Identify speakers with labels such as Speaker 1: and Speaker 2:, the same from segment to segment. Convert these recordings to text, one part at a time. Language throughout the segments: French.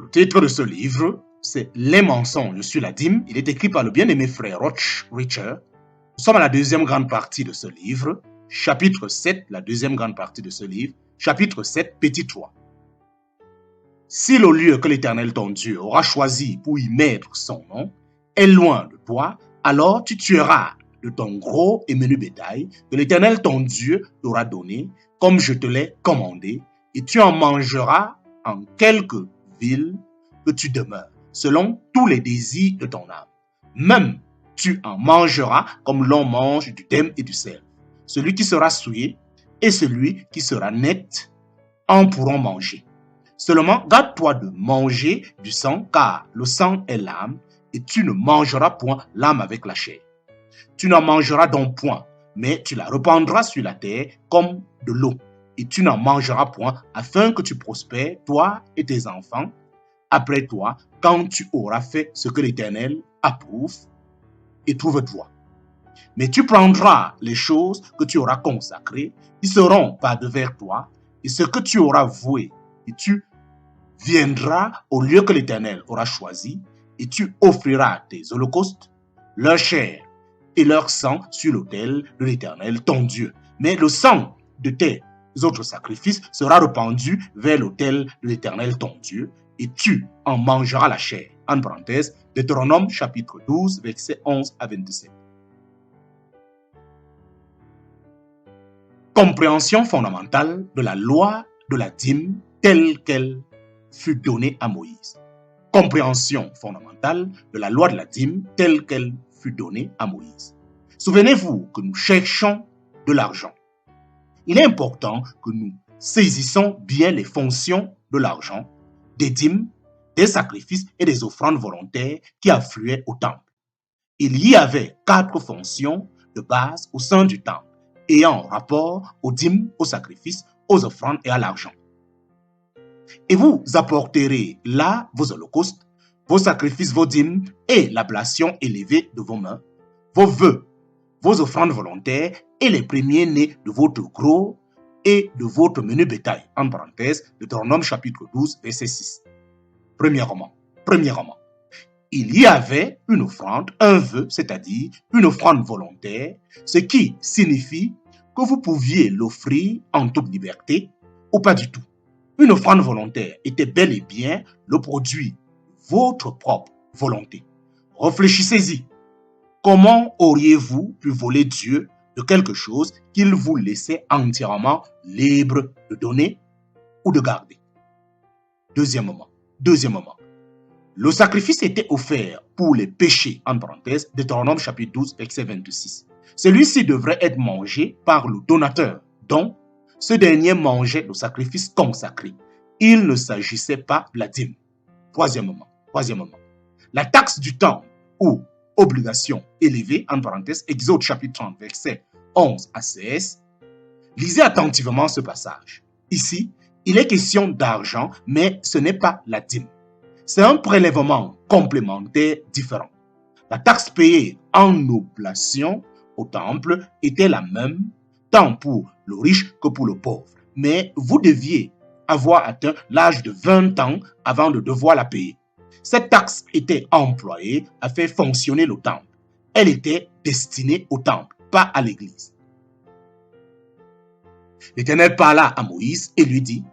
Speaker 1: Le titre de ce livre, c'est Les mensonges sur la dîme. Il est écrit par le bien-aimé frère Roach Richard. Nous sommes à la deuxième grande partie de ce livre, chapitre 7, la deuxième grande partie de ce livre, chapitre 7, petit 3. Si le lieu que l'Éternel ton Dieu aura choisi pour y mettre son nom est loin de toi, alors tu tueras de ton gros et menu bétail que l'Éternel ton Dieu t'aura donné, comme je te l'ai commandé, et tu en mangeras en quelques villes que tu demeures, selon tous les désirs de ton âme. Même tu en mangeras comme l'on mange du thym et du sel. Celui qui sera souillé et celui qui sera net en pourront manger. Seulement, garde-toi de manger du sang, car le sang est l'âme, et tu ne mangeras point l'âme avec la chair. Tu n'en mangeras donc point, mais tu la répandras sur la terre comme de l'eau, et tu n'en mangeras point, afin que tu prospères, toi et tes enfants, après toi, quand tu auras fait ce que l'Éternel approuve et trouve droit. Mais tu prendras les choses que tu auras consacrées, qui seront par devers toi, et ce que tu auras voué, et tu viendras au lieu que l'Éternel aura choisi, et tu offriras tes holocaustes, leur chair et leur sang sur l'autel de l'Éternel, ton Dieu. Mais le sang de tes autres sacrifices sera répandu vers l'autel de l'Éternel, ton Dieu, et tu en mangeras la chair. En parenthèse, Deutéronome chapitre 12, versets 11 à 27. Compréhension fondamentale de la loi de la dîme telle qu'elle fut donnée à Moïse. Compréhension fondamentale de la loi de la dîme telle qu'elle fut donnée à Moïse. Souvenez-vous que nous cherchons de l'argent. Il est important que nous saisissons bien les fonctions de l'argent, des dîmes, des sacrifices et des offrandes volontaires qui affluaient au temple. Il y avait 4 fonctions de base au sein du temple, ayant rapport aux dîmes, aux sacrifices, aux offrandes et à l'argent. Et vous apporterez là vos holocaustes, vos sacrifices, vos dîmes et l'ablation élevée de vos mains, vos vœux, vos offrandes volontaires et les premiers-nés de votre gros et de votre menu bétail. En parenthèse, Deutéronome chapitre 12, verset 6. Premièrement, il y avait une offrande, un vœu, c'est-à-dire une offrande volontaire, ce qui signifie que vous pouviez l'offrir en toute liberté ou pas du tout. Une offrande volontaire était bel et bien le produit de votre propre volonté. Réfléchissez-y. Comment auriez-vous pu voler Dieu de quelque chose qu'il vous laissait entièrement libre de donner ou de garder? Deuxièmement, le sacrifice était offert pour les péchés, en parenthèse, Deutéronome chapitre 12, verset 26. Celui-ci devrait être mangé par le donateur, dont ce dernier mangeait le sacrifice consacré. Il ne s'agissait pas de la dîme. Troisièmement, la taxe du temple ou obligation élevée, en parenthèse, Exode chapitre 30, verset 11 à 16. Lisez attentivement ce passage. Ici, il est question d'argent, mais ce n'est pas la dîme. C'est un prélèvement complémentaire différent. La taxe payée en oblation au temple était la même, tant pour le riche que pour le pauvre. Mais vous deviez avoir atteint l'âge de 20 ans avant de devoir la payer. Cette taxe était employée à faire fonctionner le temple. Elle était destinée au temple, pas à l'église. L'Éternel parla à Moïse et lui dit: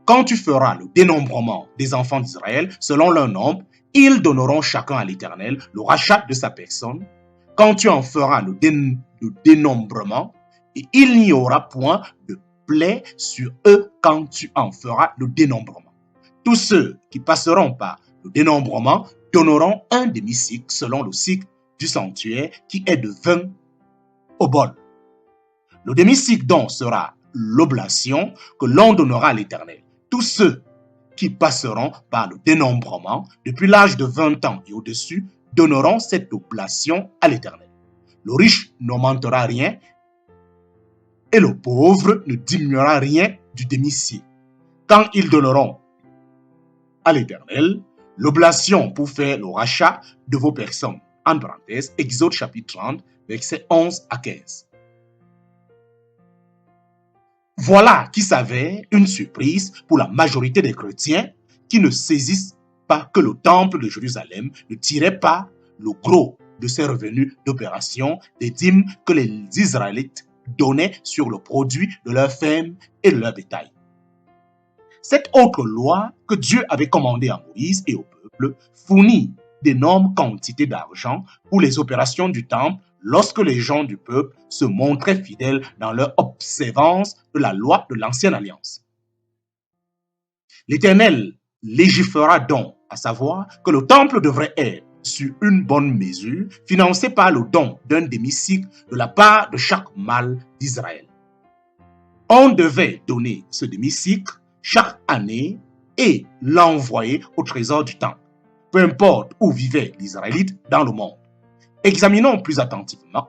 Speaker 1: quand tu feras le dénombrement des enfants d'Israël selon leur nombre, ils donneront chacun à l'Éternel le rachat de sa personne. Quand tu en feras le dénombrement, et il n'y aura point de plaie sur eux quand tu en feras le dénombrement. Tous ceux qui passeront par le dénombrement donneront un demi-cycle selon le cycle du sanctuaire qui est de 20 obols. Le demi-cycle donc sera l'oblation que l'on donnera à l'Éternel. Tous ceux qui passeront par le dénombrement depuis l'âge de 20 ans et au-dessus donneront cette oblation à l'Éternel. Le riche n'augmentera rien et le pauvre ne diminuera rien du demi-cycle. Quand ils donneront à l'Éternel l'oblation pour faire le rachat de vos personnes. En parenthèse, Exode chapitre 30, versets 11 à 15. Voilà qui s'avère une surprise pour la majorité des chrétiens qui ne saisissent pas que le temple de Jérusalem ne tirait pas le gros de ses revenus d'opération des dîmes que les Israélites donnaient sur le produit de leurs fermes et de leur bétail. Cette autre loi que Dieu avait commandée à Moïse et au peuple fournit d'énormes quantités d'argent pour les opérations du temple lorsque les gens du peuple se montraient fidèles dans leur observance de la loi de l'ancienne alliance. L'Éternel légiféra donc, à savoir que le temple devrait être sur une bonne mesure, financé par le don d'un demi-cycle de la part de chaque mâle d'Israël. On devait donner ce demi-cycle chaque année et l'envoyer au trésor du temple, peu importe où vivait l'Israélite dans le monde. Examinons plus attentivement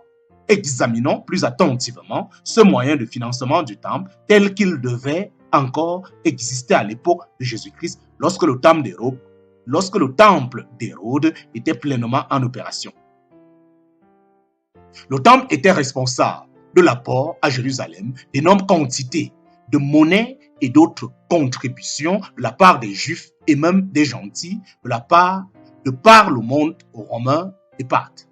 Speaker 1: ce moyen de financement du temple tel qu'il devait encore exister à l'époque de Jésus-Christ lorsque le temple d'Hérode était pleinement en opération. Le temple était responsable de l'apport à Jérusalem d'énormes quantités de monnaie et d'autres contributions de la part des Juifs et même des gentils de par le monde romain et parthe.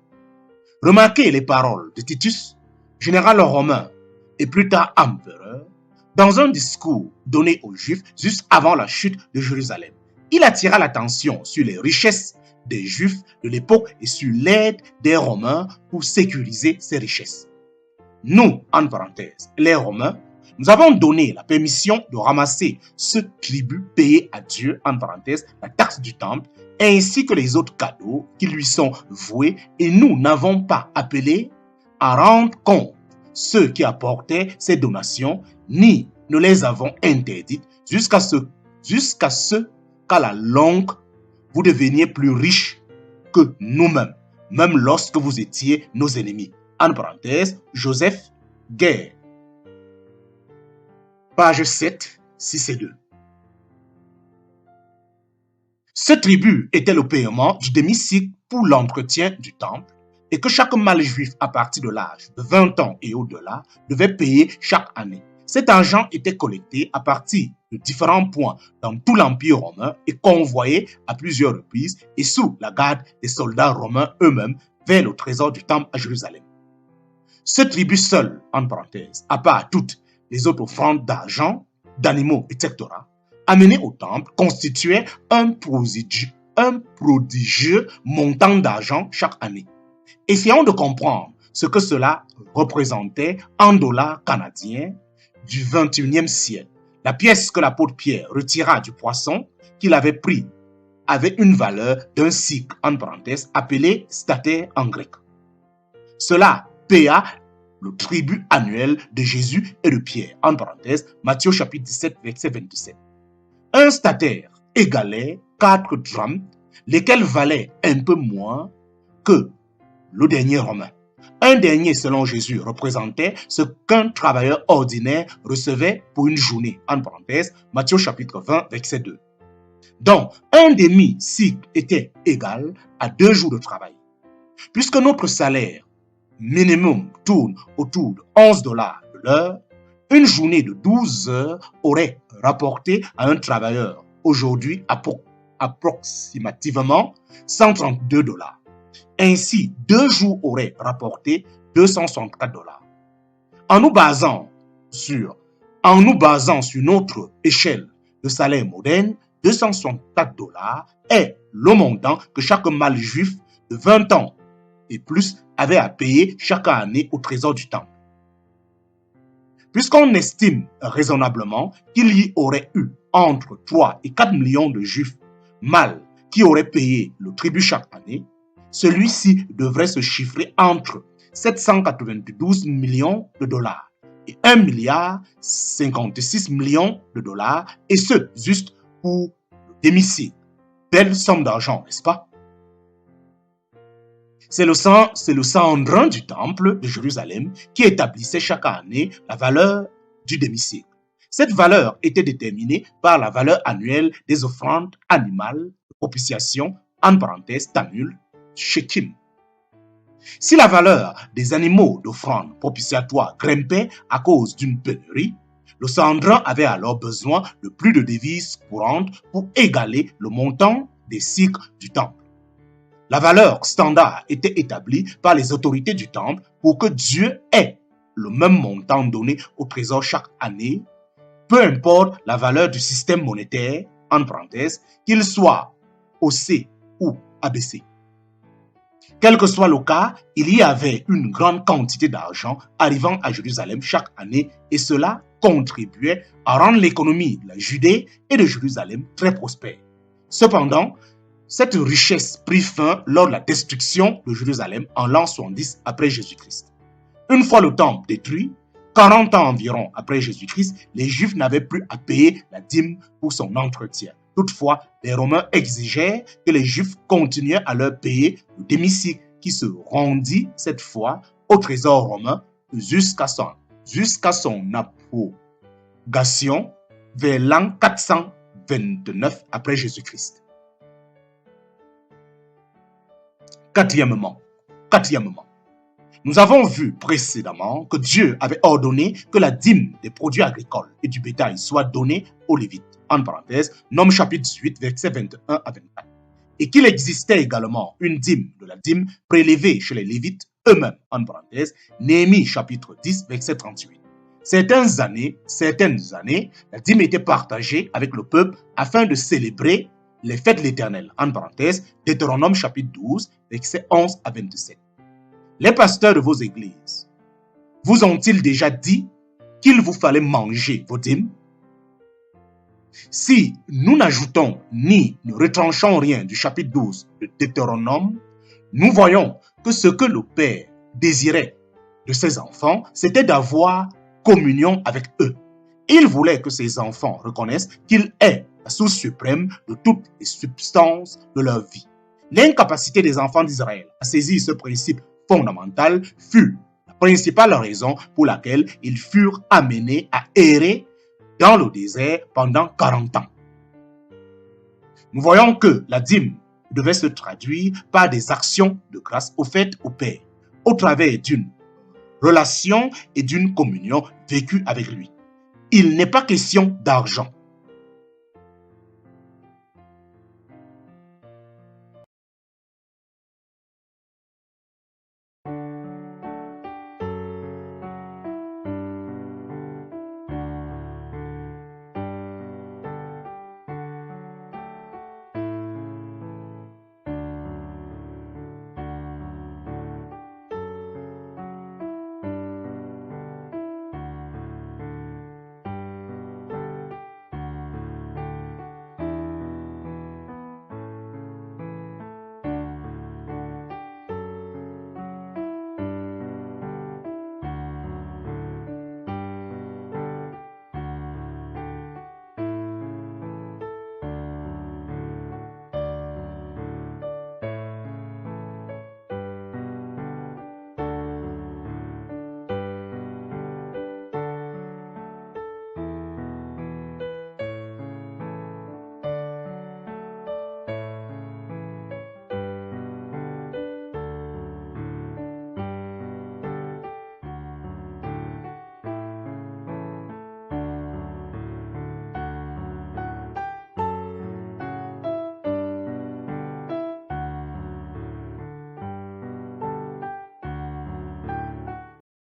Speaker 1: Remarquez les paroles de Titus, général romain et plus tard empereur, dans un discours donné aux Juifs juste avant la chute de Jérusalem. Il attira l'attention sur les richesses des Juifs de l'époque et sur l'aide des Romains pour sécuriser ces richesses. Nous, en parenthèse, les Romains, nous avons donné la permission de ramasser ce tribut payé à Dieu, en parenthèse, la taxe du temple, ainsi que les autres cadeaux qui lui sont voués, et nous n'avons pas appelé à rendre compte ceux qui apportaient ces donations, ni ne les avons interdites jusqu'à ce qu'à la longue, vous deveniez plus riches que nous-mêmes, même lorsque vous étiez nos ennemis. En parenthèse, Joseph Guerre. Page 7, 6 et 2. Ce tribut était le paiement du demi-cycle pour l'entretien du temple et que chaque mâle juif à partir de l'âge de 20 ans et au-delà devait payer chaque année. Cet argent était collecté à partir de différents points dans tout l'Empire romain et convoyé à plusieurs reprises et sous la garde des soldats romains eux-mêmes vers le trésor du temple à Jérusalem. Ce tribut seul, en parenthèse, à part toutes les autres offrandes d'argent, d'animaux, etc., amenées au temple, constituait un prodigieux montant d'argent chaque année. Essayons de comprendre ce que cela représentait en dollars canadiens du 21e siècle. La pièce que l'apôtre Pierre retira du poisson qu'il avait pris avait une valeur d'un cycle, en parenthèse, appelé stater en grec. Cela paya le tribut annuel de Jésus et de Pierre, en parenthèse, Matthieu chapitre 17, verset 27. Un stater égalait 4 drachmes, lesquels valaient un peu moins que le denier romain. Un denier, selon Jésus, représentait ce qu'un travailleur ordinaire recevait pour une journée, en parenthèse, Matthieu chapitre 20, verset 2. Donc, un demi-cycle était égal à 2 jours de travail. Puisque notre salaire minimum tourne autour de 11 dollars de l'heure, une journée de 12 heures aurait rapporté à un travailleur aujourd'hui approximativement 132 dollars. Ainsi, 2 jours auraient rapporté 264 dollars. En nous basant sur notre échelle de salaire moderne, 264 dollars est le montant que chaque mâle juif de 20 ans et plus avait à payer chaque année au trésor du temple. Puisqu'on estime raisonnablement qu'il y aurait eu entre 3 et 4 millions de juifs mâles qui auraient payé le tribut chaque année, celui-ci devrait se chiffrer entre 792 millions de dollars et 1 milliard 56 millions de dollars, et ce, juste pour le demi-cycle. Belle somme d'argent, n'est-ce pas? C'est le Sanhédrin du temple de Jérusalem qui établissait chaque année la valeur du demi-cycle. Cette valeur était déterminée par la valeur annuelle des offrandes animales de propitiation, en parenthèse tamul, shekim. Si la valeur des animaux d'offrande propitiatoire grimpait à cause d'une pénurie, Le Sanhedrin avait alors besoin de plus de devises courantes pour égaler le montant des cycles du temple. La valeur standard était établie par les autorités du temple pour que Dieu ait le même montant donné au trésor chaque année, peu importe la valeur du système monétaire, en parenthèse, qu'il soit haussé ou abaissé. Quel que soit le cas, il y avait une grande quantité d'argent arrivant à Jérusalem chaque année et cela contribuait à rendre l'économie de la Judée et de Jérusalem très prospère. Cependant, cette richesse prit fin lors de la destruction de Jérusalem en l'an 70 après Jésus-Christ. Une fois le temple détruit, 40 ans environ après Jésus-Christ, les Juifs n'avaient plus à payer la dîme pour son entretien. Toutefois, les Romains exigeaient que les Juifs continuaient à leur payer le demi-sicle qui se rendit cette fois au trésor romain jusqu'à son abrogation vers l'an 429 après Jésus-Christ. Quatrièmement, nous avons vu précédemment que Dieu avait ordonné que la dîme des produits agricoles et du bétail soit donnée aux Lévites, en parenthèse, Nombres chapitre 18, versets 21 à 24, et qu'il existait également une dîme de la dîme prélevée chez les Lévites eux-mêmes, en parenthèse, Néhémie chapitre 10, verset 38. Certaines années, la dîme était partagée avec le peuple afin de célébrer les fêtes de l'Éternel, en parenthèse, Deutéronome chapitre 12, versets 11 à 27. Les pasteurs de vos églises vous ont-ils déjà dit qu'il vous fallait manger vos dîmes? Si nous n'ajoutons ni ne retranchons rien du chapitre 12 de Deutéronome, nous voyons que ce que le Père désirait de ses enfants, c'était d'avoir communion avec eux. Il voulait que ses enfants reconnaissent qu'il est la source suprême de toutes les substances de leur vie. L'incapacité des enfants d'Israël à saisir ce principe fondamental fut la principale raison pour laquelle ils furent amenés à errer dans le désert pendant 40 ans. Nous voyons que la dîme devait se traduire par des actions de grâce offertes au Père, au travers d'une relation et d'une communion vécue avec lui. Il n'est pas question d'argent.